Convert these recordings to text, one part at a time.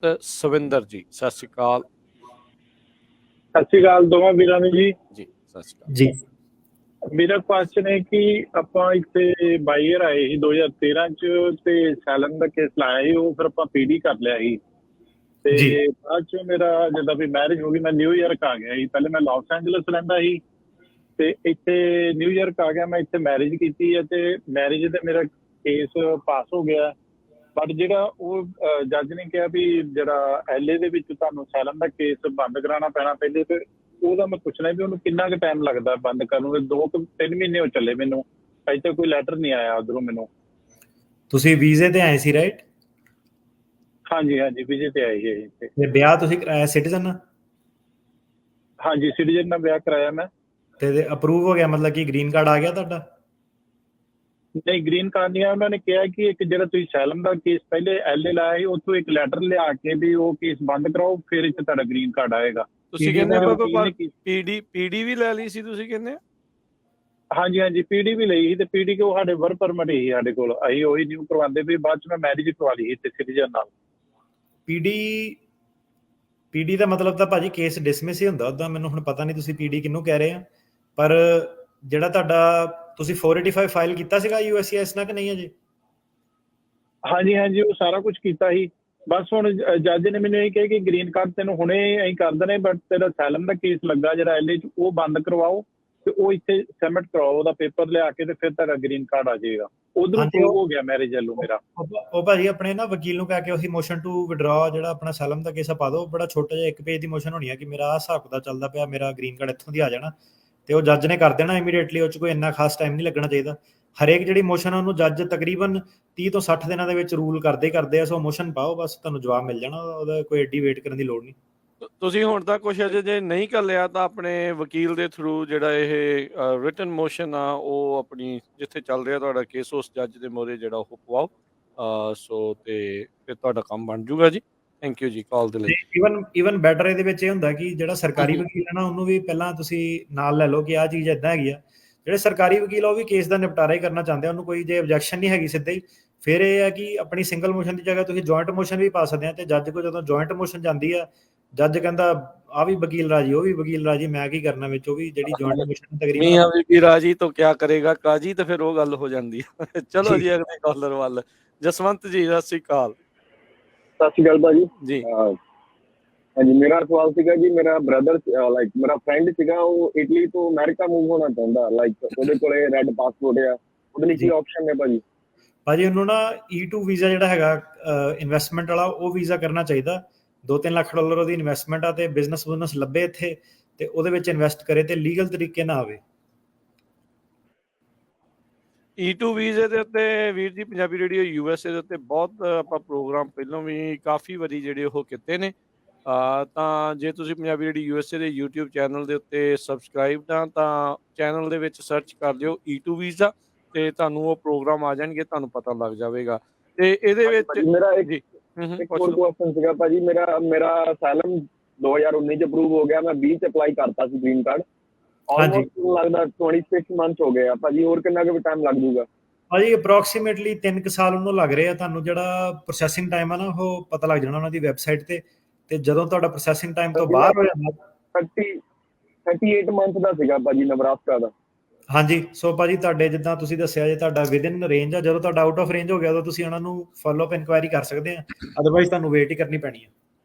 ਸਵਿੰਦਰ ਜੀ, ਸਤਿ ਸ਼੍ਰੀ ਅਕਾਲ। ਸਤਿ ਸ਼੍ਰੀ ਅਕਾਲ ਦੋਵਾਂ ਵੀਰਾਂ ਨੂੰ ਜੀ। ਸਤਿ ਸ਼੍ਰੀ ਅਕਾਲ ਜੀ। ਮੇਰਾ ਕੁਐਸਚਨ ਹੈ ਕਿ ਆਪਾਂ ਇੱਥੇ ਬਾਈਅਰ ਆਏ ਸੀ 2013 ਚ ਤੇ ਸੈਲਨ ਦਾ ਕੇਸ ਲਾਇਆ ਸੀ, ਉਹ ਫਿਰ ਆਪਾਂ ਪੀਡੀ ਕਰ ਲਿਆ ਸੀ ਤੇ ਬਾਅਦ ਚ ਮੇਰਾ ਜਿੱਦਾਂ ਵੀ ਮੈਰਿਜ ਹੋ ਗਈ, ਮੈਂ ਨਿਊਯਾਰਕ ਆ ਗਿਆ ਸੀ। ਪਹਿਲੇ ਮੈਂ ਲਾਸ ਐਂਜਲਸ ਰਹਿੰਦਾ ਸੀ ਤੇ ਇੱਥੇ ਨਿਊਯਾਰਕ ਆ ਗਿਆ, ਮੈਂ ਇੱਥੇ ਮੈਰਿਜ ਕੀਤੀ ਹੈ ਤੇ ਮੈਰਿਜ ਤੇ ਮੇਰਾ ਕੇਸ ਪਾਸ ਹੋ ਗਿਆ। ਬਟ ਜਿਹੜਾ ਉਹ ਜੱਜ ਨੇ ਕਿਹਾ ਵੀ ਜਿਹੜਾ LA ਦੇ ਵਿੱਚ ਤੁਹਾਨੂੰ ਸੈਲਨ ਦਾ ਕੇਸ ਬੰਦ ਕਰਾਉਣਾ ਪੈਣਾ ਪਹਿਲੇ, ਤੇ ਉਹਦਾ ਮੈਂ ਪੁੱਛਣਾ ਵੀ ਉਹਨੂੰ ਕਿੰਨਾ ਕੁ ਟਾਈਮ ਲੱਗਦਾ ਬੰਦ ਕਰਨ ਨੂੰ। 2-3 ਮਹੀਨੇ ਹੋ ਚੱਲੇ ਮੈਨੂੰ, ਅਜੇ ਤੱਕ ਕੋਈ ਲੈਟਰ ਨਹੀਂ ਆਇਆ ਉਧਰੋਂ ਮੈਨੂੰ। ਤੁਸੀਂ ਵੀਜ਼ੇ ਤੇ ਆਏ ਸੀ ਰਾਈਟ? ਹਾਂਜੀ ਵੀਜ਼ੇ ਤੇ ਆਏ ਸੀ। ਤੇ ਵਿਆਹ ਤੁਸੀਂ ਕਰਾਇਆ ਸਿਟੀਜ਼ਨ ਨਾਲ? ਹਾਂਜੀ ਸਿਟੀਜ਼ਨ ਨਾਲ ਵਿਆਹ ਕਰਾਇਆ ਮੈਂ। ਤੇ ਅਪਰੂਵ ਹੋ ਗਿਆ, ਮਤਲਬ ਕਿ ਗ੍ਰੀਨ ਕਾਰਡ ਆ ਗਿਆ ਤੁਹਾਡਾ? ਨਹੀਂ ਗ੍ਰੀਨ ਕਾਰਡ ਨਹੀਂ ਆ। ਉਹਨਾਂ ਨੇ ਕਿਹਾ ਕਿ ਇੱਕ ਜਿਹੜਾ ਤੁਸੀਂ ਸੈਲਨ ਦਾ ਕੇਸ ਪਹਿਲੇ LA ਲਾਇਆ ਸੀ, ਉੱਥੋਂ ਇੱਕ ਲੈਟਰ ਲਿਆ ਕੇ ਵੀ ਉਹ ਕੇਸ ਬੰਦ ਕਰਾਓ, ਫਿਰ ਇੱਥੇ ਤੁਹਾਡਾ ਗ੍ਰੀਨ ਕਾਰਡ ਆਏਗਾ। ਤੁਸੀਂ ਕਹਿੰਦੇ ਪੀਡੀ ਵੀ ਲੈ ਲਈ ਸੀ ਤੁਸੀਂ ਕਹਿੰਦੇ? ਹਾਂਜੀ ਪੀਡੀ ਵੀ ਲਈ ਸੀ ਤੇ ਪੀਡੀ ਕੋ ਸਾਡੇ ਵਰਕ ਪਰਮਿਟ ਹੀ ਸਾਡੇ ਕੋਲ, ਅਸੀਂ ਉਹੀ ਨਿਊ ਕਰਵਾਉਂਦੇ ਵੀ। ਬਾਅਦ ਚ ਮੈਂ ਮੈਰਿਜ ਕਰਵਾ ਲਈ ਸੀ ਸਿਟੀਜ਼ਨ ਨਾਲ। ਪੀਡੀ ਦਾ ਮਤਲਬ ਤਾਂ ਭਾਜੀ ਕੇਸ ਡਿਸਮਿਸ ਹੀ ਹੁੰਦਾ ਉਹਦਾ। ਮੈਨੂੰ ਹੁਣ ਪਤਾ ਨਹੀਂ ਤੁਸੀਂ ਪੀਡੀ ਕਿਹਨੂੰ ਕਹਿ ਰਹੇ ਆ, ਪਰ ਜਿਹੜਾ ਤੁਹਾਡਾ ਤੁਸੀਂ 485 ਫਾਈਲ ਕੀਤਾ ਸੀਗਾ USCIS ਨਾਲ ਕਿ ਨਹੀਂ ਅਜੇ? ਹਾਂਜੀ ਉਹ ਸਾਰਾ ਕੁਝ ਕੀਤਾ ਸੀ। ਬਸ ਹੁਣ ਜੱਜ ਨੇ ਮੈਨੂੰ ਇਹ ਕਿਹਾ ਕਿ ਗ੍ਰੀਨ ਕਾਰਡ ਤੈਨੂੰ ਹੁਣੇ ਅਸੀਂ ਕਰ ਦੇਣੇ, ਬਟ ਤੇਰਾ ਸੈਲਨ ਦਾ ਕੇਸ ਲੱਗਾ ਜਿਹੜਾ LA ਚ, ਉਹ ਬੰਦ ਕਰਵਾਓ ਤੇ ਉਹ ਇੱਥੇ ਸਬਮਿਟ ਕਰਾਓ, ਉਹਦਾ ਪੇਪਰ ਲਿਆ ਕੇ ਤੇ ਫਿਰ ਤੁਹਾਡਾ ਗ੍ਰੀਨ ਕਾਰਡ ਆ ਜਾਏਗਾ। ਉਧਰੋਂ ਅਪਰੂਵ ਹੋ ਗਿਆ ਮੈਰਿਜ ਵੱਲੋਂ ਮੇਰਾ। ਉਹ ਭਾਜੀ ਆਪਣੇ ਨਾ ਵਕੀਲ ਨੂੰ ਕਹਿ ਕੇ ਉਹੀ ਮੋਸ਼ਨ ਟੂ ਵਿਡਰਾ ਜਿਹੜਾ ਆਪਣਾ ਸੈਲਨ ਦਾ ਕੇਸ ਆ ਪਾ ਦਿਓ। ਬੜਾ ਛੋਟਾ ਜਿਹਾ 1 ਪੇਜ ਦੀ ਮੋਸ਼ਨ ਹੋਣੀ ਆ ਕਿ ਮੇਰਾ ਆਹ ਹਿਸਾਬ ਦਾ ਚੱਲਦਾ ਪਿਆ, ਮੇਰਾ ਗ੍ਰੀਨ ਕਾਰਡ ਇੱਥੋਂ ਦੀ ਆ ਜਾਣਾ, ਤੇ ਉਹ ਜੱਜ ਨੇ ਕਰ ਦੇਣਾ ਇਮੀਡੀਏਟਲੀ। ਉਹ 'ਚ ਕੋਈ ਇੰਨਾ ਖਾਸ ਟਾਈਮ ਨਹੀਂ ਲੱਗਣਾ ਚਾਹੀਦਾ। ਹਰੇਕ ਜਿਹੜੀ ਮੋਸ਼ਨ ਆ ਉਹਨੂੰ ਜੱਜ ਤਕਰੀਬਨ 30 ਤੋਂ 60 ਦਿਨਾਂ ਦੇ ਵਿੱਚ ਰੂਲ ਕਰਦੇ ਆ। ਸੋ ਮੋਸ਼ਨ ਪਾਓ, ਬਸ ਤੁਹਾਨੂੰ ਜਵਾਬ ਮਿਲ ਜਾਣਾ ਉਹਦਾ। ਕੋਈ ਐਡੀ ਵੇਟ ਕਰਨ ਦੀ ਲੋੜ ਨਹੀਂ। ਤੁਸੀਂ ਹੁਣ ਤੱਕ ਕੁਛ ਅਜੇ ਜੇ ਨਹੀਂ ਕਰ ਲਿਆ ਤਾਂ ਆਪਣੇ ਵਕੀਲ ਦੇ ਥਰੂ ਜਿਹੜਾ ਇਹ ਰਿਟਨ ਮੋਸ਼ਨ ਆ ਉਹ ਆਪਣੀ ਜਿੱਥੇ ਚੱਲ ਰਿਹਾ ਤੁਹਾਡਾ ਕੇਸ, ਉਸ ਜੱਜ ਦੇ ਮੋਹਰੇ ਜਿਹੜਾ ਉਹ ਪਵਾਓ। ਸੋ ਤੇ ਫਿਰ ਤੁਹਾਡਾ ਕੰਮ ਬਣ ਜੂਗਾ ਜੀ। ਥੈਂਕ ਯੂ ਜੀ ਕਾਲ ਦੇ ਲਈ। ਈਵਨ ਬੈਟਰ ਇਹਦੇ ਵਿੱਚ ਇਹ ਹੁੰਦਾ ਕਿ ਜਿਹੜਾ ਸਰਕਾਰੀ ਵਕੀਲ ਹੈ ਨਾ, ਉਹਨੂੰ ਵੀ ਪਹਿਲਾਂ ਤੁਸੀਂ ਨਾਲ ਲੈ ਲਓ ਕਿ ਆਹ ਚੀਜ਼ ਏਦਾਂ ਹੈਗੀ ਆ। ਜਿਹੜੇ ਸਰਕਾਰੀ ਵਕੀਲ ਆ ਉਹ ਵੀ ਕੇਸ ਦਾ ਨਿਪਟਾਰਾ ਹੀ ਕਰਨਾ ਚਾਹੁੰਦੇ ਆ। ਉਹਨੂੰ ਕੋਈ ਜੇ ਓਬਜੈਕਸ਼ਨ ਨਹੀਂ ਹੈਗੀ ਸਿੱਧਾ ਹੀ, ਫਿਰ ਇਹ ਹੈ ਕਿ ਆਪਣੀ ਸਿੰਗਲ ਮੋਸ਼ਨ ਦੀ ਜਗ੍ਹਾ ਤੁਸੀਂ ਜੁਆਇੰਟ ਮੋਸ਼ਨ ਵੀ ਪਾ ਸਕਦੇ ਆ। ਤੇ ਜੱਜ ਕੋਲ ਜਦੋਂ ਜੁਆਇੰਟ ਮੋਸ਼ਨ ਜਾਂਦੀ ਆ, ਜੱਜ ਕਹਿੰਦਾ ਆ ਵੀ ਵਕੀਲ ਰਾਜੀ, ਉਹ ਵੀ ਵਕੀਲ ਰਾਜੀ, ਮੈਂ ਕੀ ਕਰਨਾ ਵਿੱਚ। ਉਹ ਵੀ ਜਿਹੜੀ ਜੁਆਇੰਟ ਮੋਸ਼ਨ ਤਕਰੀਬਨ ਮੀਆਂ ਬੀਬੀ ਰਾਜੀ ਤਾਂ ਕਿਆ ਕਰੇਗਾ ਕਾਜੀ, ਤੇ ਫਿਰ ਉਹ ਗੱਲ ਹੋ ਜਾਂਦੀ ਹੈ। ਚਲੋ ਜੀ ਅਗਲੇ ਕਾਲਰ ਵੱਲ। ਜਸਵੰਤ ਜੀ ਸਤਿ ਸ਼੍ਰੀ ਅਕਾਲ। ਸਤਿ ਸ਼੍ਰੀ ਅਕਾਲ ਭਾਜੀ ਜੀ। ਹਾਂਜੀ ਮੇਰਾ ਸਵਾਲ ਸੀਗਾ ਜੀ, ਮੇਰਾ ਬ੍ਰਦਰ ਲਾਈਕ ਮੇਰਾ ਫਰੈਂਡ ਸੀਗਾ, ਉਹ ਇਟਲੀ ਤੋਂ ਅਮਰੀਕਾ ਮੂਵ ਹੋਣਾ ਚਾਹੁੰਦਾ। ਲਾਈਕ ਉਹਦੇ ਕੋਲੇ ਰੈੱਡ ਪਾਸਪੋਰਟ ਆ, ਉਹਦੇ ਲਈ ਕੀ ਆਪਸ਼ਨ ਹੈ ਭਾਜੀ? ਉਹਨੂੰ ਨਾ E2 ਵੀਜ਼ਾ ਜਿਹੜਾ ਹੈਗਾ ਇਨਵੈਸਟਮੈਂਟ ਵਾਲਾ, ਉਹ ਵੀਜ਼ਾ ਕਰਨਾ ਚਾਹੀਦਾ। $2-3 ਲੱਖ ਉਹਦੀ ਇਨਵੈਸਟਮੈਂਟ ਆ, ਤੇ ਬਿਜ਼ਨਸ ਲੱਭੇ ਇੱਥੇ ਤੇ ਉਹਦੇ ਵਿੱਚ ਇਨਵੈਸਟ ਕਰੇ ਤੇ ਲੀਗਲ ਤਰੀਕੇ ਨਾਲ ਆਵੇ। E2 ਵੀਜ਼ੇ ਦੇ ਉੱਤੇ ਵੀਰ ਜੀ ਪੰਜਾਬੀ ਰੇਡੀਓ USA ਦੇ ਉੱਤੇ ਬਹੁਤ ਆਪਾਂ ਪ੍ਰੋਗਰਾਮ ਪਹਿਲਾਂ ਵੀ ਕਾਫੀ ਵਾਰੀ ਜਿਹੜੇ ਉਹ ਕੀਤੇ ਨੇ। ਤਾਂ ਜੇ ਤੁਸੀਂ ਪੰਜਾਬੀ ਰੇਡੀਓ USA ਦੇ YouTube ਚੈਨਲ ਦੇ ਉੱਤੇ ਸਬਸਕ੍ਰਾਈਬਡ ਆ ਤਾਂ ਚੈਨਲ ਦੇ ਵਿੱਚ ਸਰਚ ਕਰ ਲਿਓ E2 ਵੀਜ਼ਾ, ਤੇ ਤੁਹਾਨੂੰ ਉਹ ਪ੍ਰੋਗਰਾਮ ਆ ਜਾਣਗੇ, ਤੁਹਾਨੂੰ ਪਤਾ ਲੱਗ ਜਾਵੇਗਾ। ਤੇ ਇਹਦੇ ਵਿੱਚ ਮੇਰਾ ਇੱਕ ਹੋਰ ਕੁਐਸਚਨ ਸੀਗਾ ਭਾਜੀ। ਮੇਰਾ ਅਸਾਈਲਮ 2019 ਚ ਅਪਰੂਵ ਹੋ ਗਿਆ, ਮੈਂ 20 ਚ ਅਪਲਾਈ ਕਰਤਾ ਸੀ ਗ੍ਰੀਨ ਕਾਰਡ। ਆਲਮੋਸਟ ਲੱਗਦਾ 26 ਮੰਥ ਹੋ ਗਏ ਆ ਭਾਜੀ, ਹੋਰ ਕਿੰਨਾ ਕੁ ਟਾਈਮ ਲੱਗ ਜੂਗਾ ਭਾਜੀ? ਅਪਰੋਕਸੀਮੇਟਲੀ 3 ਸਾਲ ਉਹਨੂੰ ਲੱਗ ਰਹੇ ਆ। ਤੁਹਾਨੂੰ ਜਿਹੜਾ ਪ੍ਰੋਸੈਸਿੰਗ ਟਾਈਮ ਆ ਨਾ, ਉਹ ਪਤਾ ਲੱਗ ਜਾਣਾ ਉਹਨਾਂ ਦੀ ਵੈਬਸਾਈਟ ਤੇ ਜਦੋਂ ਤੁਹਾਡਾ ਪ੍ਰੋਸੈਸਿੰਗ ਟਾਈਮ ਤੋਂ ਬਾਹਰ ਹੋ ਜਾਂਦਾ। 38 ਮੰਥ ਦਾ ਸੀਗਾ ਭਾਜੀ ਨਬਰਾਸਕਾ ਦਾ। ਹਾਂਜੀ। ਸੋ ਭਾਜੀ ਤੁਹਾਡੇ ਜਿੱਦਾਂ ਤੁਸੀਂ ਦੱਸਿਆ, ਜੇ ਤੁਹਾਡਾ ਵਿਦਿਨ ਰੇਂਜ ਆ, ਜਦੋਂ ਤੁਹਾਡਾ ਆਊਟ ਆਫ ਰੇਂਜ ਹੋ ਗਿਆ ਉਦੋਂ ਤੁਸੀਂ ਉਹਨਾਂ ਨੂੰ ਫੋਲੋ ਅਪ ਇਨਕੁਆਇਰੀ ਕਰ ਸਕਦੇ ਆ। ਅਦਰਵਾਈਜ਼ ਤੁਹਾਨੂੰ ਵੇਟ ਹੀ ਕਰਨੀ ਪੈਣੀ ਹੈ।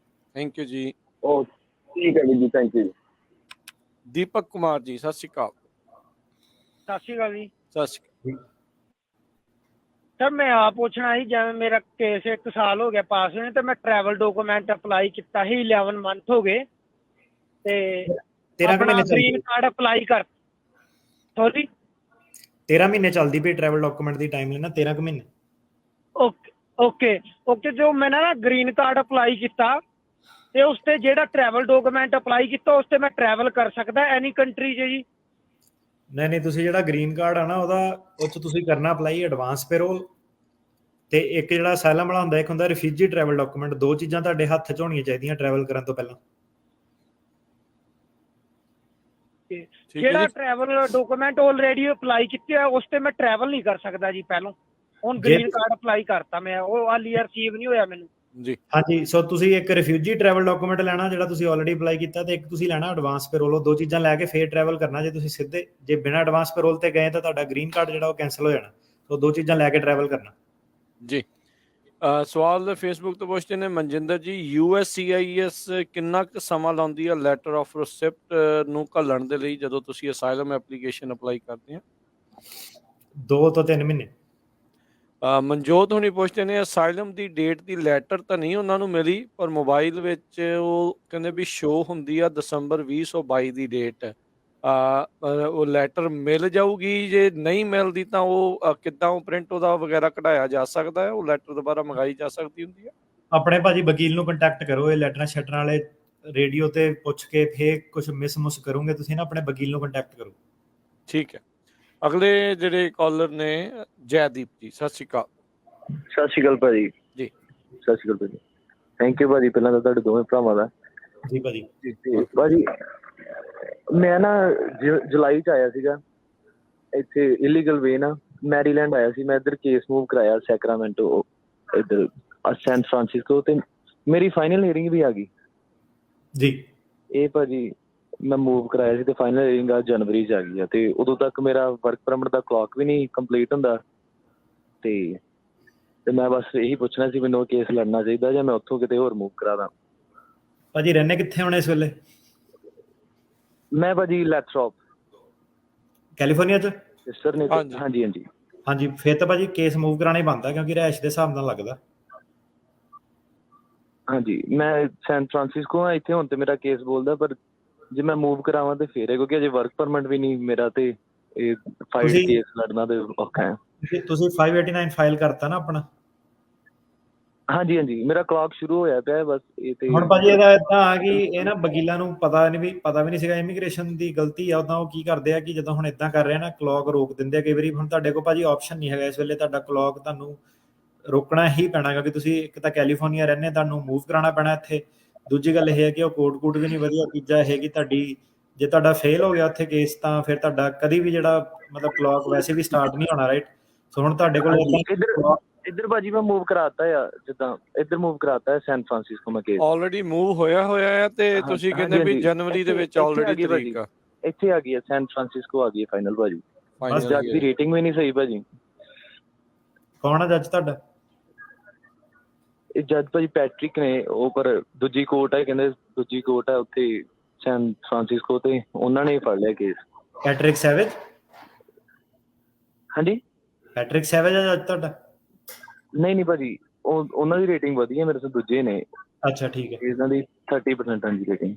ਥੈਂਕ ਯੂ ਜੀ। ਓ ਠੀਕ ਹੈ ਜੀ, ਥੈਂਕ ਯੂ। ਦੀਪਕ ਕੁਮਾਰ ਜੀ ਸਤਿ ਸ਼੍ਰੀ ਅਕਾਲ। ਸਤਿ ਸ਼੍ਰੀ ਅਕਾਲ ਜੀ। ਸਤਿ ਸ਼੍ਰੀ ਅਕਾਲ ਸਰ, ਮੈਂ ਆਪ ਪੁੱਛਣਾ ਸੀ, ਜਿਵੇਂ ਮੇਰਾ ਕੇਸ 1 ਸਾਲ ਹੋ ਗਿਆ ਪਾਸ ਹੋਏ, ਤੇ ਮੈਂ ਟਰੈਵਲ ਡਾਕੂਮੈਂਟ ਅਪਲਾਈ ਕੀਤਾ ਸੀ, 11 ਮੰਥ ਹੋ ਗਏ, ਤੇ ਆਪਣਾ ਗ੍ਰੀਨ ਕਾਰਡ ਅਪਲਾਈ ਕਰ। ਸੌਰੀ 13 ਮਹੀਨੇ ਚੱਲਦੀ ਪਈ ਟਰੈਵਲ ਡਾਕੂਮੈਂਟ ਦੀ ਟਾਈਮ ਲੈਣਾ, 13 ਮਹੀਨੇ। ਓਕੇ ਜੋ ਮੈਂ ਨਾ ਗ੍ਰੀਨ ਕਾਰਡ ਅਪਲਾਈ ਕੀਤਾ, ਤੇ ਉਸ ਤੇ ਜਿਹੜਾ ਟਰੈਵਲ ਡਾਕੂਮੈਂਟ ਅਪਲਾਈ ਕੀਤਾ, ਉਸ ਤੇ ਮੈਂ ਟਰੈਵਲ ਕਰ ਸਕਦਾ ਐਨੀ ਕੰਟਰੀ 'ਚ ਜੀ? ਨਹੀਂ, ਤੁਸੀਂ ਜਿਹੜਾ ਗ੍ਰੀਨ ਕਾਰਡ ਆ ਨਾ, ਉਹਦਾ ਉਹ 'ਚ ਤੁਸੀਂ ਕਰਨਾ ਅਪਲਾਈ ਐਡਵਾਂਸ ਪੈਰੋਲ, ਤੇ ਇੱਕ ਜਿਹੜਾ ਅਸਾਈਲਮ ਵਾਲਾ ਹੁੰਦਾ, ਇੱਕ ਹੁੰਦਾ ਰਿਫਿਊਜੀ ਟਰੈਵਲ ਡਾਕੂਮੈਂਟ। 2 ਚੀਜ਼ਾਂ ਤੁਹਾਡੇ ਹੱਥ 'ਚ ਹੋਣੀਆਂ ਚਾਹੀਦੀਆਂ ਟਰੈਵਲ ਕਰਨ ਤੋਂ ਪਹਿਲਾਂ। ਜਿਹੜਾ ਟਰੈਵਲ ਡਾਕੂਮੈਂਟ ਆਲਰੇਡੀ ਅਪਲਾਈ ਕੀਤੇ ਆ, ਉਸ ਤੇ ਮੈਂ ਟਰੈਵਲ ਨਹੀਂ ਕਰ ਸਕਦਾ ਜੀ ਪਹਿਲਾਂ? ਹੁਣ ਗ੍ਰੀਨ ਕਾਰਡ ਅਪਲਾਈ ਕਰਤਾ ਮੈਂ, ਉਹ ਹਾਲੀ ਰਿਸੀਵ ਨਹੀਂ ਹੋਇਆ ਮੈਨੂੰ। ਜੀ ਹਾਂਜੀ, ਸੋ ਤੁਸੀਂ ਇੱਕ ਰਿਫਿਊਜੀ ਟਰੈਵਲ ਡਾਕੂਮੈਂਟ ਲੈਣਾ ਜਿਹੜਾ ਤੁਸੀਂ ਆਲਰੇਡੀ ਅਪਲਾਈ ਕੀਤਾ, ਤੇ ਇੱਕ ਤੁਸੀਂ ਲੈਣਾ ਐਡਵਾਂਸ ਪੈਰੋਲ। ਉਹ ਦੋ ਚੀਜ਼ਾਂ ਲੈ ਕੇ ਫੇਰ ਟਰੈਵਲ ਕਰਨਾ। ਜੇ ਤੁਸੀਂ ਸਿੱਧੇ ਜੇ ਬਿਨਾਂ ਐਡਵਾਂਸ ਪੈਰੋਲ ਤੇ ਗਏ ਤਾਂ ਤੁਹਾਡਾ ਗ੍ਰੀਨ ਕਾਰਡ ਜਿਹੜਾ ਉਹ ਕੈਂਸਲ ਹੋ ਜਾਣਾ। ਸੋ ਦੋ ਚੀਜ਼ਾਂ ਲੈ ਕੇ ਟਰੈਵਲ ਕਰਨਾ। ਜੀ ਸਵਾਲ ਫੇਸਬੁੱਕ ਤੋਂ ਪੁੱਛਦੇ ਨੇ ਮਨਜਿੰਦਰ ਜੀ, USCIS ਕਿੰਨਾ ਕੁ ਸਮਾਂ ਲਾਉਂਦੀ ਹੈ ਲੈਟਰ ਆਫ ਰਿਸਿਪਟ ਨੂੰ ਘੱਲਣ ਦੇ ਲਈ ਜਦੋਂ ਤੁਸੀਂ ਅਸਾਈਲਮ ਐਪਲੀਕੇਸ਼ਨ ਅਪਲਾਈ ਕਰਦੇ ਆ? 2 ਤੋਂ 3 ਮਹੀਨੇ। ਮਨਜੋਤ ਹੁਣੀ ਪੁੱਛਦੇ ਨੇ ਅਸਾਈਲਮ ਦੀ ਡੇਟ ਦੀ ਲੈਟਰ ਤਾਂ ਨਹੀਂ ਉਹਨਾਂ ਨੂੰ ਮਿਲੀ, ਪਰ ਮੋਬਾਈਲ ਵਿੱਚ ਉਹ ਕਹਿੰਦੇ ਵੀ ਸ਼ੋ ਹੁੰਦੀ ਆ ਦਸੰਬਰ 2022 ਦੀ ਡੇਟ। ਉਹ ਲੈਟਰ ਮਿਲ ਜਾਊਗੀ, ਜੇ ਨਹੀਂ ਮਿਲਦੀ ਤਾਂ ਉਹ ਕਿੱਦਾਂ ਉਹ ਪ੍ਰਿੰਟ ਉਹਦਾ ਵਗੈਰਾ ਕਢਾਇਆ ਜਾ ਸਕਦਾ ਹੈ? ਉਹ ਲੈਟਰ ਦੁਬਾਰਾ ਮੰਗਾਈ ਜਾ ਸਕਦੀ ਹੁੰਦੀ ਹੈ? ਆਪਣੇ ਭਾਜੀ ਵਕੀਲ ਨੂੰ ਕੰਟੈਕਟ ਕਰੋ। ਇਹ ਲੈਟਰਾਂ ਸ਼ਟਰਾਂ ਵਾਲੇ ਰੇਡੀਓ ਤੇ ਪੁੱਛ ਕੇ ਫੇਰ ਕੁਝ ਮਿਸ ਕਰੋਗੇ ਤੁਸੀਂ ਨਾ, ਆਪਣੇ ਵਕੀਲ ਨੂੰ ਕੰਟੈਕਟ ਕਰੋ। ਠੀਕ ਹੈ। ਅਗਲੇ ਜਿਹੜੇ ਕਾਲਰ ਨੇ ਜੈਦੀਪ ਜੀ, ਸਤਿ ਸ਼੍ਰੀ ਅਕਾਲ। ਸਤਿ ਸ਼੍ਰੀ ਅਕਾਲ ਭਾਜੀ। ਜੀ ਸਤਿ ਸ਼੍ਰੀ ਅਕਾਲ ਭਾਜੀ। ਥੈਂਕ ਯੂ ਭਾਜੀ ਪਹਿਲਾਂ ਤਾਂ ਤੁਹਾਡੇ ਦੋਵੇਂ ਭਰਾਵਾਂ ਦਾ। ਜੀ ਭਾਜੀ। ਤੇ ਭਾਜੀ ਮੈਂ ਨਾ ਜੁਲਾਈ 'ਚ ਆਇਆ ਸੀਗਾ ਇੱਥੇ ਇਲੀਗਲ ਵੇ ਨਾ, ਮੈਰੀਲੈਂਡ ਆਇਆ ਸੀ ਮੈਂ। ਇੱਧਰ ਕੇਸ ਮੂਵ ਕਰਾਇਆ ਸੈਕਰਾਮੈਂਟੋ, ਇੱਧਰ ਸੈਨ ਫਰਾਂਸਿਸਕੋ, ਤੇ ਮੇਰੀ ਫਾਈਨਲ ਹੀਅਰਿੰਗ ਵੀ ਆ ਗਈ ਜੀ। ਇਹ ਭਾਜੀ ਮੈਂ ਮੂਵ ਕਰਾਇਆ ਸੀ ਤੇ ਫਾਈਨਲ ਹੀਅਰਿੰਗ ਆ ਜਨਵਰੀ 'ਚ ਆ ਗਈ ਆ, ਤੇ ਉਦੋਂ ਤੱਕ ਮੇਰਾ ਵਰਕ ਪਰਮਿਟ ਦਾ ਕਲੌਕ ਵੀ ਨਹੀਂ ਕੰਪਲੀਟ ਹੁੰਦਾ। ਤੇ ਮੈਂ ਬਸ ਇਹੀ ਪੁੱਛਣਾ ਸੀ, ਮੈਨੂੰ ਕੇਸ ਲੜਨਾ ਚਾਹੀਦਾ ਜਾਂ ਮੈਂ ਉੱਥੋਂ ਕਿਤੇ ਹੋਰ ਮੂਵ ਕਰਾ ਦਾਂ? ਭਾਜੀ ਰਹਿੰਦੇ ਕਿੱਥੇ ਹੋਣੇ ਇਸ ਵੇਲੇ? ਮੈਂ ਭਾਜੀ ਲੈਟਰੋਪ, ਕੈਲੀਫੋਰਨੀਆ 'ਚ? ਸਿਸਟਰ ਨੇ। ਹਾਂਜੀ। ਹਾਂਜੀ ਹਾਂਜੀ ਹਾਂਜੀ, ਫਿਰ ਤਾਂ ਭਾਜੀ ਕੇਸ ਮੂਵ ਕਰਾਣਾ ਹੀ ਬਣਦਾ, ਕਿਉਂਕਿ ਰਿਹਾਇਸ਼ ਦੇ ਹਿਸਾਬ ਨਾਲ ਲੱਗਦਾ। ਹਾਂਜੀ ਮੈਂ ਸੈਨ ਫਰਾਂਸਿਸਕੋ ਆ ਇੱਥੇ, ਹੁਣ ਤੇ ਮੇਰਾ ਕੇਸ ਬੋਲਦਾ, ਪਰ ਜੇ ਮੈਂ ਮੂਵ ਕਰਾਵਾਂ ਤੇ ਫੇਰ ਹੈ, ਕਿਉਂਕਿ ਅਜੇ ਵਰਕ ਪਰਮਿਟ ਵੀ ਨਹੀਂ ਮੇਰਾ, ਤੇ ਇਹ ਫਾਈਲ ਕੇਸ ਲੜਨਾ ਤੇ ਔਖਾ ਹੈ। ਤੁਸੀਂ 589 ਫਾਈਲ ਕਰਤਾ ਨਾ ਆਪਣਾ? ਹਾਂਜੀ ਹਾਂਜੀ ਮੇਰਾ ਕਲੌਕ ਸ਼ੁਰੂ ਹੋਇਆ ਪਿਆ ਬਸ। ਇਹ ਤੇ ਹੁਣ ਭਾਜੀ ਇਹਦਾ ਏਦਾਂ ਆ ਕਿ ਇਹ ਨਾ ਵਕੀਲਾਂ ਨੂੰ ਪਤਾ ਵੀ ਨਹੀਂ ਸੀਗਾ। ਇਮੀਗ੍ਰੇਸ਼ਨ ਦੀ ਗਲਤੀ ਆ। ਉਦਾਂ ਉਹ ਕੀ ਕਰਦੇ ਆ ਕਿ ਜਦੋਂ ਹੁਣ ਏਦਾਂ ਕਰ ਰਹੇ ਨਾ, ਕਲੌਕ ਰੋਕ ਦਿੰਦੇ ਆ ਕਈ ਵਾਰੀ। ਹੁਣ ਤੁਹਾਡੇ ਕੋਲ ਭਾਜੀ ਆਪਸ਼ਨ ਨਹੀਂ ਹੈਗਾ ਇਸ ਵੇਲੇ, ਤੁਹਾਡਾ ਕਲੌਕ ਤੁਹਾਨੂੰ ਰੋਕਣਾ ਹੀ ਪੈਣਾ, ਕਿਉਂਕਿ ਤੁਸੀਂ ਇੱਕ ਤਾਂ ਕੈਲੀਫੋਰਨੀਆ ਰਹਿੰਦੇ, ਤੁਹਾਨੂੰ ਮੂਵ ਕਰਾਉਣਾ ਪੈਣਾ ਇੱਥੇ। ਦੂਜੀ ਗੱਲ ਇਹ ਹੈ ਕਿ ਉਹ ਕੋਡ ਵੀ ਨਹੀਂ ਵਧੀਆ। ਤੀਜਾ ਇਹ ਕਿ ਜੇ ਤੁਹਾਡਾ ਫੇਲ ਹੋ ਗਿਆ ਉੱਥੇ ਕੇਸ, ਤਾਂ ਫਿਰ ਤੁਹਾਡਾ ਕਦੀ ਵੀ ਜਿਹੜਾ ਮਤਲਬ ਕਲੌਕ ਵੈਸੇ ਵੀ ਸਟਾਰਟ ਨਹੀਂ ਹੋਣਾ, ਰਾਈਟ? ਸੋ ਹੁਣ ਤੁਹਾਡੇ ਕੋਲ ਇੱਧਰ ਭਾਜੀ ਮੈਂ ਮੂਵ ਕਰਾਤਾ ਆ, ਜਿੱਦਾਂ ਇੱਧਰ ਮੂਵ ਕਰਾਤਾ ਸੈਨ ਫਰਾਂਸਿਸਕੋ ਮੈਂ ਕੇਸ ਆਲਰੇਡੀ ਮੂਵ ਹੋਇਆ ਹੈ, ਤੇ ਤੁਸੀਂ ਕਹਿੰਦੇ ਵੀ ਜਨਵਰੀ ਦੇ ਵਿੱਚ ਆਲਰੇਡੀ ਤਰੀਕ ਆ। ਇੱਥੇ ਆ ਗਈ ਹੈ, ਸੈਨ ਫਰਾਂਸਿਸਕੋ ਆ ਗਈ ਹੈ ਫਾਈਨਲ ਭਾਜੀ। Final ਜੱਜ ਦੀ ਰੇਟਿੰਗ ਵੀ ਨਹੀਂ ਸਹੀ ਭਾਜੀ। ਕੌਣ ਆ ਜੱਜ ਤੁਹਾਡਾ? ਇਹ ਜੱਜ ਭਾਜੀ ਪੈਟਰਿਕ ਨੇ, ਉਹ ਪਰ ਦੂਜੀ ਕੋਰਟ ਹੈ, ਕਹਿੰਦੇ ਦੂਜੀ ਕੋਰਟ ਹੈ ਉੱਥੇ ਸੈਨ ਫਰਾਂਸਿਸਕੋ, ਤੇ ਉਹਨਾਂ ਨੇ ਫੜ ਲਿਆ ਕੇਸ। ਪੈਟਰਿਕ ਸੈਵੇਜ? ਹਾਂਜੀ ਪੈਟਰਿਕ ਸੈਵੇਜ ਆ ਜੱਜ ਤੁਹਾਡਾ? ਨਹੀਂ ਭਾਜੀ, ਉਹਨਾਂ ਦੀ ਰੇਟਿੰਗ ਵਧੀਆ, ਮੇਰੇ ਤੋਂ ਦੂਜੇ ਨੇ। ਅੱਛਾ ਠੀਕ ਹੈ। ਇਹਨਾਂ ਦੀ 30% ਹਾਂਜੀ ਰੇਟਿੰਗ।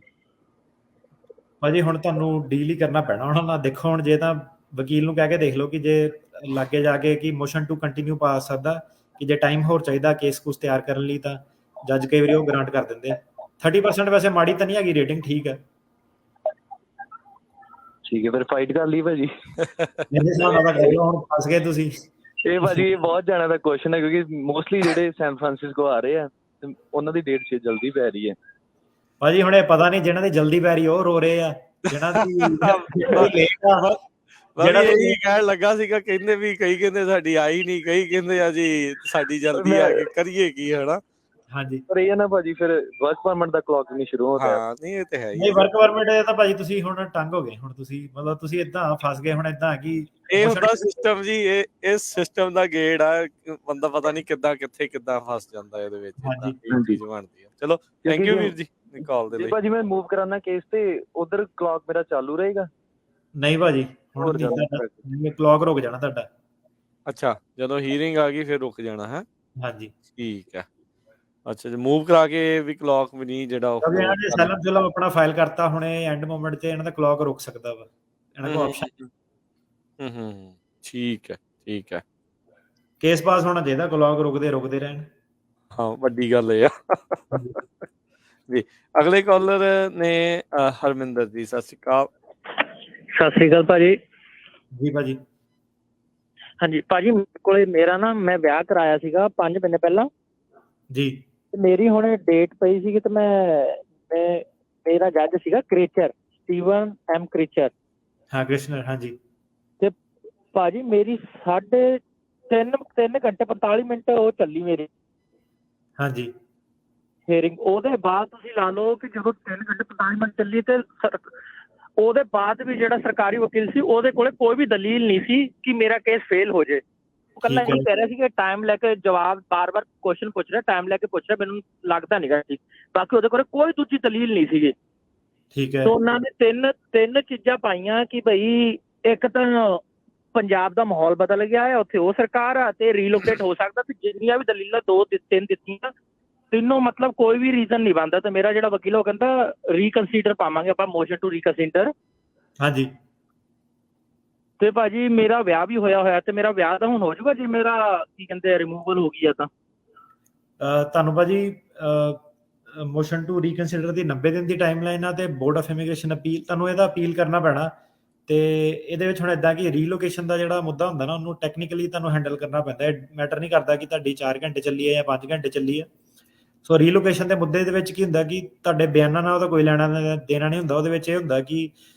ਭਾਜੀ ਹੁਣ ਤੁਹਾਨੂੰ ਡੀਲ ਹੀ ਕਰਨਾ ਪੈਣਾ ਉਹਨਾਂ ਨਾਲ। ਦੇਖੋ ਹੁਣ ਜੇ ਤਾਂ ਵਕੀਲ ਨੂੰ ਕਹਿ ਕੇ ਦੇਖ ਲਓ ਕਿ ਜੇ ਲਾਗੇ ਜਾ ਕੇ ਕਿ ਮੋਸ਼ਨ ਟੂ ਕੰਟੀਨਿਊ ਪਾ ਸਕਦਾ, ਕਿ ਜੇ ਟਾਈਮ ਹੋਰ ਚਾਹੀਦਾ ਕੇਸ ਕੁਛ ਤਿਆਰ ਕਰਨ ਲਈ, ਤਾਂ ਜੱਜ ਕਈ ਵਾਰੀ ਉਹ ਗ੍ਰਾਂਟ ਕਰ ਦਿੰਦੇ ਆ। 30% ਵੈਸੇ ਮਾੜੀ ਤਾਂ ਨਹੀਂ ਹੈਗੀ ਰੇਟਿੰਗ, ਠੀਕ ਹੈ। ਠੀਕ ਹੈ ਫਿਰ ਫਾਈਟ ਕਰ ਲਈ ਭਾਜੀ। ਮੇਰੇ ਹਿਸਾਬ ਨਾਲ ਤਾਂ ਕਰ ਲਓ, ਹੁਣ ਫਸ ਗਏ ਤੁਸੀਂ। ਇਹ ਭਾਜੀ ਇਹ ਬਹੁਤ ਜਾਣਾ ਦਾ ਕੁਐਸਚਨ ਹੈ, ਕਿਉਂਕਿ ਮੋਸਟਲੀ ਜਿਹੜੇ ਸੈਨ ਫਰਾਂਸਿਸਕੋ ਆ ਰਹੇ ਆ ਉਹਨਾਂ ਦੀ ਡੇਟ ਛੇ ਜਲਦੀ ਪੈ ਰਹੀ ਹੈ ਭਾਜੀ। ਹੁਣ ਇਹ ਪਤਾ ਨਹੀਂ ਜਿਹਨਾਂ ਦੀ ਜਲਦੀ ਪੈ ਰਹੀ ਉਹ ਰੋ ਰਹੇ ਆ, ਜਿਹਨਾਂ ਦੀ ਲੇਟ ਆ ਜਿਹੜਾ ਇਹੀ ਕਹਿਣ ਲੱਗਾ ਸੀਗਾ, ਕਹਿੰਦੇ ਵੀ ਕਈ ਕਹਿੰਦੇ ਸਾਡੀ ਆਈ ਨਹੀਂ, ਕਈ ਕਹਿੰਦੇ ਆ ਜੀ ਸਾਡੀ ਜਲਦੀ ਆ ਕੇ ਕਰੀਏ ਕੀ, ਹਨਾ? ਹਾਂਜੀ ਪਰ ਇਹ ਨਾ ਭਾਜੀ ਫਿਰ ਵਰਕ ਪਰਮਿਟ ਦਾ ਕਲੌਕ ਨਹੀਂ ਸ਼ੁਰੂ ਹੁੰਦਾ। ਹਾਂ ਨਹੀਂ ਇਹ ਤੇ ਹੈ ਹੀ। ਨਹੀਂ ਵਰਕ ਪਰਮਿਟ ਤਾਂ ਭਾਜੀ ਤੁਸੀਂ ਹੁਣ ਟੰਗ ਹੋ ਗਏ। ਹੁਣ ਤੁਸੀਂ ਮਤਲਬ ਤੁਸੀਂ ਇਦਾਂ ਫਸ ਗਏ। ਹੁਣ ਇਦਾਂ ਕਿ ਇਹ ਹੁੰਦਾ ਸਿਸਟਮ ਜੀ, ਇਹ ਸਿਸਟਮ ਦਾ ਗੇੜ ਆ, ਬੰਦਾ ਪਤਾ ਨਹੀਂ ਕਿੱਦਾਂ ਫਸ ਜਾਂਦਾ ਇਹਦੇ ਵਿੱਚ। ਚੀਜ਼ ਬਣਦੀ ਆ। ਚਲੋ ਥੈਂਕ ਯੂ ਵੀਰ ਜੀ ਕਾਲ ਦੇ ਲਈ। ਭਾਜੀ ਮੈਂ ਮੂਵ ਕਰਾਨਾ ਕੇਸ ਤੇ ਉਧਰ ਕਲੌਕ ਮੇਰਾ ਚਾਲੂ ਰਹੇਗਾ? ਨਹੀਂ ਭਾਜੀ ਹੁਣ ਕਲੌਕ ਰੁਕ ਜਾਣਾ ਤੁਹਾਡਾ। ਅੱਛਾ ਜਦੋਂ ਹੀਅਰਿੰਗ ਆ ਗਈ ਫਿਰ ਰੁਕ ਜਾਣਾ ਹੈ? ਹਾਂਜੀ ਠੀਕ ਹੈ। ਅੱਛਾ ਜੀ ਮੂਵ ਕਰਾ ਕੇ ਵੀ ਕਲੌਕ ਵੀ ਨਹੀਂ ਜਿਹੜਾ ਉਹ ਸੈਲਮ ਚਲੋ ਆਪਣਾ ਫਾਈਲ ਕਰਤਾ, ਹੁਣ ਐਂਡ ਮੋਮੈਂਟ ਤੇ ਇਹਨਾਂ ਦਾ ਕਲੌਕ ਰੁਕ ਸਕਦਾ ਵਾ, ਇਹਨਾਂ ਕੋਲ ਆਪਸ਼ਨ। ਠੀਕ ਹੈ। ਕੇਸ ਪਾਸ ਹੋਣਾ ਚਾਹੀਦਾ, ਕਲੌਕ ਰੁਕਦੇ ਰਹਿਣ। ਹਾਂ ਵੱਡੀ ਗੱਲ ਇਹ ਆ ਜੀ। ਅਗਲੇ ਕਾਲਰ ਨੇ ਹਰਮਿੰਦਰ ਜੀ, ਸਤਿ ਸ਼੍ਰੀ ਅਕਾਲ। ਸਤਿ ਸ੍ਰੀ ਅਕਾਲ ਭਾਜੀ। ਜੀ ਭਾਜੀ। ਹਾਂਜੀ ਭਾਜੀ ਮੇਰੇ ਕੋਲੇ ਮੇਰਾ ਨਾ ਮੈਂ ਵਿਆਹ ਕਰਾਇਆ ਸੀਗਾ 5 ਮਹੀਨੇ ਪਹਿਲਾਂ ਜੀ। ਮੇਰੀ ਹੁਣ ਡੇਟ ਪਈ ਸੀਗੀ ਤੇ ਮੇਰਾ ਜੱਜ ਸੀਗਾ ਕ੍ਰੀਚਰ, ਸਟੀਵਨ ਐਮ ਕ੍ਰੀਚਰ। ਹਾਂ ਕ੍ਰਿਸ਼ਨਰ। ਹਾਂਜੀ ਤੇ ਭਾਜੀ ਮੇਰੀ 3.5 ਘੰਟੇ 45 ਮਿੰਟ ਉਹ ਚੱਲੀ ਮੇਰੀ। ਹਾਂਜੀ ਹੀਅਰਿੰਗ ਉਹਦੇ ਬਾਅਦ ਤੁਸੀਂ ਲਾ ਲਓ ਕਿ ਜਦੋਂ 3 ਘੰਟੇ 45 ਮਿੰਟ ਚੱਲੀ ਤੇ ਉਹਦੇ ਬਾਅਦ ਵੀ ਜਿਹੜਾ ਸਰਕਾਰੀ ਵਕੀਲ ਸੀ ਉਹਦੇ ਕੋਲੇ ਕੋਈ ਵੀ ਦਲੀਲ ਨਹੀਂ ਸੀ ਕਿ ਮੇਰਾ ਕੇਸ ਫੇਲ ਹੋ ਜੇ। ਉਹ ਇਕੱਲਾ ਇਹ ਕਹਿ ਰਿਹਾ ਸੀ ਕਿ ਟਾਈਮ ਲੈ ਕੇ ਜਵਾਬ ਬਾਰ-ਬਾਰ ਕੁਐਸਚਨ ਪੁੱਛ ਰਿਹਾ, ਟਾਈਮ ਲੈ ਕੇ ਪੁੱਛ ਰਿਹਾ, ਮੈਨੂੰ ਲੱਗਦਾ ਨਹੀਂਗਾ ਠੀਕ। ਬਾਕੀ ਉਹਦੇ ਕੋਲੇ ਕੋਈ ਦੂਜੀ ਦਲੀਲ ਨਹੀਂ ਸੀਗੀ। ਠੀਕ ਹੈ। ਸੋ ਉਹਨਾਂ ਨੇ ਤਿੰਨ ਚੀਜ਼ਾਂ ਪਾਈਆਂ ਕਿ ਭਈ ਇੱਕ ਤਾਂ ਪੰਜਾਬ ਦਾ ਮਾਹੌਲ ਬਦਲ ਗਿਆ ਹੈ, ਉੱਥੇ ਉਹ ਸਰਕਾਰ ਆ ਤੇ ਰੀਲੋਕੇਟ ਹੋ ਸਕਦਾ। ਤੇ ਜਿੰਨੀਆਂ ਵੀ ਦਲੀਲਾਂ 2-3 ਦਿੱਤੀਆਂ, ਤਿੰਨੋਂ ਮਤਲਬ ਕੋਈ ਵੀ ਰੀਜ਼ਨ ਨਹੀਂ ਬਣਦਾ। ਤੇ ਮੇਰਾ ਜਿਹੜਾ ਵਕੀਲ ਉਹ ਕਹਿੰਦਾ ਰੀਕਨਸੀਡਰ ਪਾਵਾਂਗੇ ਆਪਾਂ, ਮੋਸ਼ਨ ਟੂ ਰੀਕਨਸੀਡਰ। ਹਾਂਜੀ। ਤੇ ਭਾਜੀ ਮੇਰਾ ਵਿਆਹ ਵੀ ਹੋਇਆ ਤੇ ਮੇਰਾ ਵਿਆਹ ਤਾਂ ਹੁਣ ਹੋ ਜਾਊਗਾ ਜੇ ਮੇਰਾ ਕੀ ਕਹਿੰਦੇ ਰਿਮੂਵਲ ਹੋ ਗਈ ਆ ਤਾਂ। ਤੁਹਾਨੂੰ ਭਾਜੀ ਮੋਸ਼ਨ ਟੂ ਰੀਕਨਸੀਡਰ ਦੀ 90 ਦਿਨ ਦੀ ਟਾਈਮਲਾਈਨ ਆ ਤੇ ਬੋਰਡ ਆਫ ਇਮੀਗ੍ਰੇਸ਼ਨ ਅਪੀਲ, ਤੁਹਾਨੂੰ ਇਹਦਾ ਅਪੀਲ ਕਰਨਾ ਪੈਣਾ। ਤੇ ਇਹਦੇ ਵਿੱਚ ਹੁਣ ਇਦਾਂ ਕਿ ਰੀਲੋਕੇਸ਼ਨ ਦਾ ਜਿਹੜਾ ਮੁੱਦਾ ਹੁੰਦਾ ਨਾ, ਉਹਨੂੰ ਟੈਕਨੀਕਲੀ ਤੁਹਾਨੂੰ ਹੈਂਡਲ ਕਰਨਾ ਪੈਂਦਾ। ਇਹ ਮੈਟਰ ਨਹੀਂ ਕਰਦਾ ਕਿ ਤੁਹਾਡੀ 4 ਘੰਟੇ ਚੱਲੀ ਹੈ ਜਾਂ 5 ਘੰਟੇ ਚੱਲੀ ਹੈ। ਸੋ ਰੀਲੋਕੇਸ਼ਨ ਦੇ ਮੁੱਦੇ ਦੇ ਵਿੱਚ ਕੀ ਹੁੰਦਾ ਕਿ ਤੁਹਾਡੇ ਬਿਆਨਾਂ ਨਾਲ ਉਹਦਾ ਕੋਈ ਲੈਣਾ ਦੇਣਾ ਨਹੀਂ ਹੁੰਦਾ। ਉਹਦੇ ਵਿੱਚ ਇਹ ਹੁੰਦਾ ਕਿ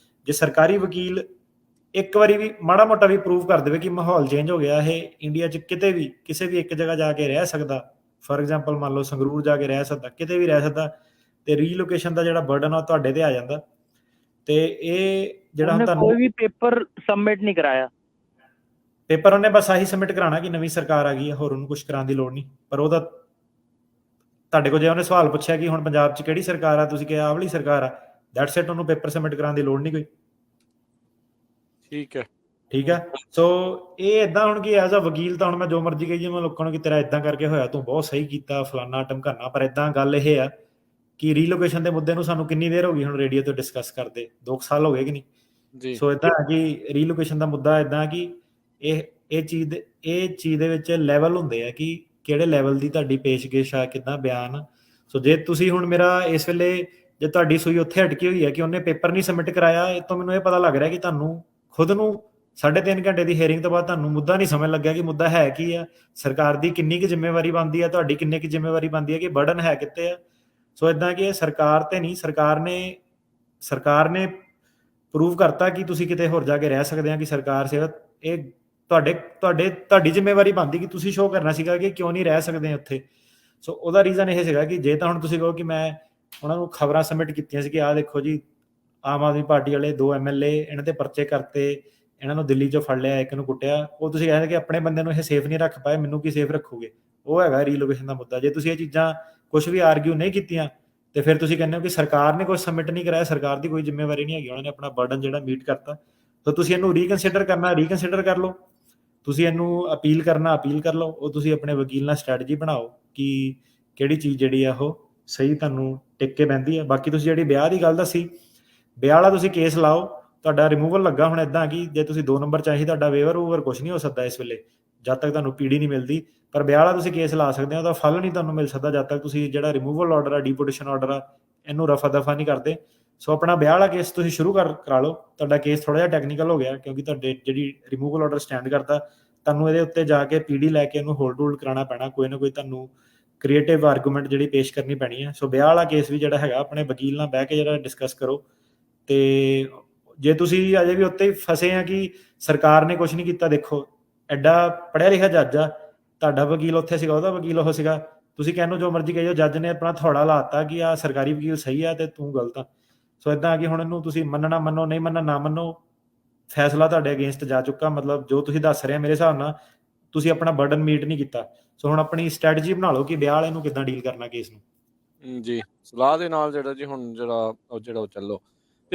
ਜੇ ਸਰਕਾਰੀ ਵਕੀਲ ਇੱਕ ਵਾਰੀ ਵੀ ਮਾੜਾ ਮੋਟਾ ਵੀ ਪ੍ਰੂਵ ਕਰ ਦੇਵੇ ਕਿ ਮਾਹੌਲ ਚੇਂਜ ਹੋ ਗਿਆ, ਇਹ ਇੰਡੀਆ 'ਚ ਕਿਤੇ ਵੀ ਕਿਸੇ ਵੀ ਇੱਕ ਜਗ੍ਹਾ ਜਾ ਕੇ ਰਹਿ ਸਕਦਾ, ਫੋਰ ਐਗਜ਼ਾਮਪਲ ਮੰਨ ਲਓ ਸੰਗਰੂਰ ਜਾ ਕੇ ਰਹਿ ਸਕਦਾ, ਕਿਤੇ ਵੀ ਰਹਿ ਸਕਦਾ, ਤੇ ਰੀਲੋਕੇਸ਼ਨ ਦਾ ਜਿਹੜਾ ਬਰਡਨ ਆ ਤੁਹਾਡੇ ਤੇ ਆ ਜਾਂਦਾ। ਤੇ ਇਹ ਜਿਹੜਾ ਹੁਣ ਤੁਹਾਨੂੰ ਕੋਈ ਵੀ ਪੇਪਰ ਸਬਮਿਟ ਨਹੀਂ ਕਰਾਇਆ, ਪੇਪਰ ਉਹਨੇ ਬਸ ਆਹੀ ਸਬਮਿਟ ਕਰਾਉਣਾ ਕਿ ਨਵੀਂ ਸਰਕਾਰ ਆ ਗਈ ਹੈ, ਹੋਰ ਉਹਨੂੰ ਕੁਝ ਕਰਾਉਣ ਦੀ ਲੋੜ ਨਹੀਂ। ਪਰ ਉਹਦਾ ਤੁਹਾਡੇ ਕੋਲ ਜੇ ਉਹਨੇ ਸਵਾਲ ਪੁੱਛਿਆ ਕਿ ਹੁਣ ਪੰਜਾਬ 'ਚ ਕਿਹੜੀ ਸਰਕਾਰ ਆ, ਤੁਸੀਂ ਕਿਹਾ ਆਹ ਵਾਲੀ ਸਰਕਾਰ ਆ, ਦੈਟਸ ਇਟ, ਉਹਨੂੰ ਪੇਪਰ ਸਬਮਿਟ ਕਰਾਉਣ ਦੀ ਲੋੜ ਨਹੀਂ ਕੋਈ। ਠੀਕ ਹੈ। ਠੀਕ ਹੈ। ਸੋ ਇਹ ਇਦਾਂ ਹੁਣ ਕਿ ਐਜ਼ ਅ ਵਕੀਲ ਤਾਂ ਹੁਣ ਮੈਂ ਜੋ ਮਰਜ਼ੀ ਕਹੀ ਜਾਵਾਂ ਲੋਕਾਂ ਨੂੰ ਕਿ ਤੇਰਾ ਇਦਾਂ ਕਰਕੇ ਹੋਇਆ, ਤੂੰ ਬਹੁਤ ਸਹੀ ਕੀਤਾ, ਫਲਾਨਾ ਟਮਕਾਨਾ, ਪਰ ਇਦਾਂ ਗੱਲ ਇਹ ਆ ਕਿ ਰੀਲੋਕੇਸ਼ਨ ਦੇ ਮੁੱਦੇ ਨੂੰ ਸਾਨੂੰ ਕਿੰਨੀ ਦੇਰ ਹੋ ਗਈ ਹੁਣ ਰੇਡੀਓ ਤੋਂ ਡਿਸਕਸ ਕਰਦੇ, 2 ਸਾਲ ਹੋ ਗਏ ਕਿ ਨਹੀਂ ਜੀ। ਸੋ ਇਦਾਂ ਕਿ ਰੀਲੋਕੇਸ਼ਨ ਦਾ ਮੁੱਦਾ ਇਦਾਂ ਕਿ ਇਹ ਚੀਜ਼ ਦੇ ਵਿੱਚ ਲੈਵਲ ਹੁੰਦੇ ਆ ਕਿ ਕਿਹੜੇ ਲੈਵਲ ਦੀ ਤੁਹਾਡੀ ਪੇਸ਼ਕਸ਼ ਆ, ਕਿੱਦਾਂ ਬਿਆਨ। ਸੋ ਜੇ ਤੁਸੀਂ ਹੁਣ ਮੇਰਾ ਇਸ ਵੇਲੇ ਜੇ ਤੁਹਾਡੀ ਸੂਈ ਉੱਥੇ ਅਟਕੀ ਹੋਈ ਹੈ ਕਿ ਉਹਨੇ ਪੇਪਰ ਨਹੀਂ ਸਬਮਿਟ ਕਰਾਇਆ, ਇਹ ਤੋਂ ਮੈਨੂੰ ਇਹ ਪਤਾ ਲੱਗ ਰਿਹਾ ਕਿ ਤੁਹਾਨੂੰ ਖੁਦ ਨੂੰ 3.5 ਘੰਟੇ ਦੀ ਹੀਅਰਿੰਗ ਤੋਂ ਬਾਅਦ ਤੁਹਾਨੂੰ ਮੁੱਦਾ ਨਹੀਂ ਸਮਝ ਲੱਗਿਆ ਕਿ ਮੁੱਦਾ ਹੈ ਕੀ ਆ, ਸਰਕਾਰ ਦੀ ਕਿੰਨੀ ਕੁ ਜ਼ਿੰਮੇਵਾਰੀ ਬਣਦੀ ਆ, ਤੁਹਾਡੀ ਕਿੰਨੀ ਕੁ ਜ਼ਿੰਮੇਵਾਰੀ ਬਣਦੀ ਹੈ, ਕਿ ਬਰਡਨ ਹੈ ਕਿੱਥੇ ਆ। ਸੋ ਇਦਾਂ ਕਿ ਇਹ ਸਰਕਾਰ ਤੇ ਨਹੀਂ, ਸਰਕਾਰ ਨੇ ਪ੍ਰੂਵ ਕਰਤਾ ਕਿ ਤੁਸੀਂ ਕਿਤੇ ਹੋਰ ਜਾ ਕੇ ਰਹਿ ਸਕਦੇ ਆ, ਕਿ ਸਰਕਾਰ ਸੇਵਾ ਇਹ ਤੁਹਾਡੀ ਜ਼ਿੰਮੇਵਾਰੀ ਬਣਦੀ ਕਿ ਤੁਸੀਂ ਸ਼ੋਅ ਕਰਨਾ ਸੀਗਾ ਕਿ ਕਿਉਂ ਨਹੀਂ ਰਹਿ ਸਕਦੇ ਉੱਥੇ। ਸੋ ਉਹਦਾ ਰੀਜ਼ਨ ਇਹ ਸੀਗਾ ਕਿ ਜੇ ਤਾਂ ਹੁਣ ਤੁਸੀਂ ਕਹੋ ਕਿ ਮੈਂ ਉਹਨਾਂ ਨੂੰ ਖਬਰਾਂ ਸਬਮਿਟ ਕੀਤੀਆਂ ਸੀ ਕਿ ਆਹ ਦੇਖੋ ਜੀ ਆਮ ਆਦਮੀ ਪਾਰਟੀ ਵਾਲੇ 2 MLA ਇਹਨਾਂ ਤੇ ਪਰਚੇ ਕਰਤੇ, ਇਹਨਾਂ ਨੂੰ ਦਿੱਲੀ 'ਚੋਂ ਫੜ ਲਿਆ, ਇੱਕ ਨੂੰ ਕੁੱਟਿਆ, ਉਹ ਤੁਸੀਂ ਕਹਿੰਦੇ ਕਿ ਆਪਣੇ ਬੰਦੇ ਨੂੰ ਇਹ ਸੇਫ ਨਹੀਂ ਰੱਖ ਪਾਏ, ਮੈਨੂੰ ਕੀ ਸੇਫ ਰੱਖੋਗੇ। ਉਹ ਹੈਗਾ ਰੀਲੋਕੇਸ਼ਨ ਦਾ ਮੁੱਦਾ। ਜੇ ਤੁਸੀਂ ਇਹ ਚੀਜ਼ਾਂ ਕੁਝ ਵੀ ਆਰਗਿਊ ਨਹੀਂ ਕੀਤੀਆਂ ਤੇ ਫਿਰ ਤੁਸੀਂ ਕਹਿੰਦੇ ਹੋ ਕਿ ਸਰਕਾਰ ਨੇ ਕੁਝ ਸਬਮਿਟ ਨਹੀਂ ਕਰਾਇਆ, ਸਰਕਾਰ ਦੀ ਕੋਈ ਜ਼ਿੰਮੇਵਾਰੀ ਨਹੀਂ ਹੈਗੀ, ਉਹਨਾਂ ਨੇ ਆਪਣਾ ਬਰਡਨ ਜਿਹੜਾ ਮੀਟ ਕਰਤਾ। ਤਾਂ ਤੁਸੀਂ ਇਹਨੂੰ ਰੀਕਨਸੀਡਰ ਕਰਨਾ, ਰੀਕਨਸੀਡਰ ਕਰ ਲਓ। ਤੁਸੀਂ ਇਹਨੂੰ ਅਪੀਲ ਕਰਨਾ, ਅਪੀਲ ਕਰ ਲਓ। ਉਹ ਤੁਸੀਂ ਆਪਣੇ ਵਕੀਲ ਨਾਲ ਸਟ੍ਰੈਟਜੀ ਬਣਾਓ ਕਿ ਕਿਹੜੀ ਚੀਜ਼ ਜਿਹੜੀ ਆ ਉਹ ਸਹੀ ਤੁਹਾਨੂੰ ਟਿਕ ਕੇ ਬਹਿੰਦੀ ਆ। ਬਾਕੀ ਤੁਸੀਂ ਜਿਹੜੀ ਵਿਆਹ ਦੀ ਗੱਲ ਦੱਸੀ, ਵਿਆਹ ਵਾਲਾ ਤੁਸੀਂ ਕੇਸ ਲਾਓ, ਤੁਹਾਡਾ ਰਿਮੂਵਲ ਲੱਗਾ ਹੁਣ ਇਦਾਂ ਕਿ ਜੇ ਤੁਸੀਂ 2 ਨੰਬਰ ਚਾਹੀ ਤੁਹਾਡਾ ਵੇਵਰ ਕੁਝ ਨਹੀਂ ਹੋ ਸਕਦਾ ਇਸ ਵੇਲੇ ਜਦ ਤੱਕ ਤੁਹਾਨੂੰ ਪੀੜੀ ਨਹੀਂ ਮਿਲਦੀ। ਪਰ ਵਿਆਹ ਵਾਲਾ ਤੁਸੀਂ ਕੇਸ ਲਾ ਸਕਦੇ ਹੋ, ਉਹਦਾ ਫਲ ਨਹੀਂ ਤੁਹਾਨੂੰ ਮਿਲ ਸਕਦਾ ਜਦ ਤੱਕ ਤੁਸੀਂ ਜਿਹੜਾ ਰਿਮੂਵਲ ਆਰਡਰ ਆ, ਡੀਪੋਟੇਸ਼ਨ ਆਰਡਰ ਆ, ਇਹਨੂੰ ਰਫਾ ਦਫਾ ਨਹੀਂ ਕਰਦੇ। ਸੋ ਆਪਣਾ ਵਿਆਹ ਵਾਲਾ ਕੇਸ ਤੁਸੀਂ ਸ਼ੁਰੂ ਕਰਾ ਲਓ। ਤੁਹਾਡਾ ਕੇਸ ਥੋੜਾ ਜਿਹਾ ਟੈਕਨੀਕਲ ਹੋ ਗਿਆ ਕਿਉਂਕਿ ਤੁਹਾਡੇ ਜਿਹੜੀ ਰਿਮੂਵਲ ਆਰਡਰ ਸਟੈਂਡ ਕਰਦਾ, ਤੁਹਾਨੂੰ ਇਹਦੇ ਉੱਤੇ ਜਾ ਕੇ ਪੀੜੀ ਲੈ ਕੇ ਇਹਨੂੰ ਹੋਲਡ ਕਰਾਉਣਾ ਪੈਣਾ, ਕੋਈ ਨਾ ਕੋਈ ਤੁਹਾਨੂੰ ਕ੍ਰੀਏਟਿਵ ਆਰਗੂਮੈਂਟ ਜਿਹੜੀ ਪੇਸ਼ ਕਰਨੀ ਪੈਣੀ ਹੈ। ਸੋ ਵਿਆਹ ਵਾਲਾ ਕੇਸ ਵੀ ਜਿਹੜਾ ਹੈਗਾ ਆਪਣੇ ਵਕੀਲ ਨਾਲ ਬਹਿ ਕੇ ਜਿਹੜਾ ਡਿਸਕਸ ਕਰੋ। ਤੇ ਜੇ ਤੁਸੀਂ ਅਜੇ ਵੀ ਉੱਤੇ ਹੀ ਫਸੇ ਆ ਕਿ ਸਰਕਾਰ ਨੇ ਕੁਝ ਨਹੀਂ ਕੀਤਾ, ਦੇਖੋ ਐਡਾ ਪੜ੍ਹਿਆ ਲਿਖਿਆ ਜੱਜ ਆ, ਤੁਹਾਡਾ ਵਕੀਲ ਉੱਥੇ ਸੀਗਾ, ਉਹਦਾ ਵਕੀਲ ਉਹ ਸੀਗਾ, ਤੁਸੀਂ ਕਹਿਣੋ ਜੋ ਮਰਜ਼ੀ ਕਹੋ, ਜੱਜ ਨੇ ਆਪਣਾ ਥੋੜਾ ਲਾਤਾ ਕਿ ਆ ਸਰਕਾਰੀ ਵਕੀਲ ਸਹੀ ਆ ਤੇ ਤੂੰ ਗਲਤ ਆ। ਸੋ ਇਦਾਂ ਕਿ ਹੁਣ ਇਹਨੂੰ ਤੁਸੀਂ ਮੰਨਣਾ ਮੰਨੋ, ਨਹੀਂ ਮੰਨਣਾ ਨਾ ਮੰਨੋ, ਫੈਸਲਾ ਤੁਹਾਡੇ ਅਗੇਂਸਟ ਜਾ ਚੁੱਕਾ। ਮਤਲਬ ਜੋ ਤੁਸੀਂ ਦੱਸ ਰਹੇ ਆ ਮੇਰੇ ਹਿਸਾਬ ਨਾਲ ਤੁਸੀਂ ਆਪਣਾ ਬਰਡਨ ਮੀਟ ਨਹੀਂ ਕੀਤਾ। ਸੋ ਹੁਣ ਆਪਣੀ ਸਟ੍ਰੈਟਜੀ ਬਣਾ ਲਓ ਕਿ ਵਿਆਹ ਵਾਲੇ ਨੂੰ ਕਿੱਦਾਂ ਡੀਲ ਕਰਨਾ ਕੇਸ ਨੂੰ। ਜੀ, ਸਲਾਹ ਦੇ ਨਾਲ ਜਿਹੜਾ ਜੀ ਹੁਣ ਜਿਹੜਾ ਉਹ ਚੱਲੋ।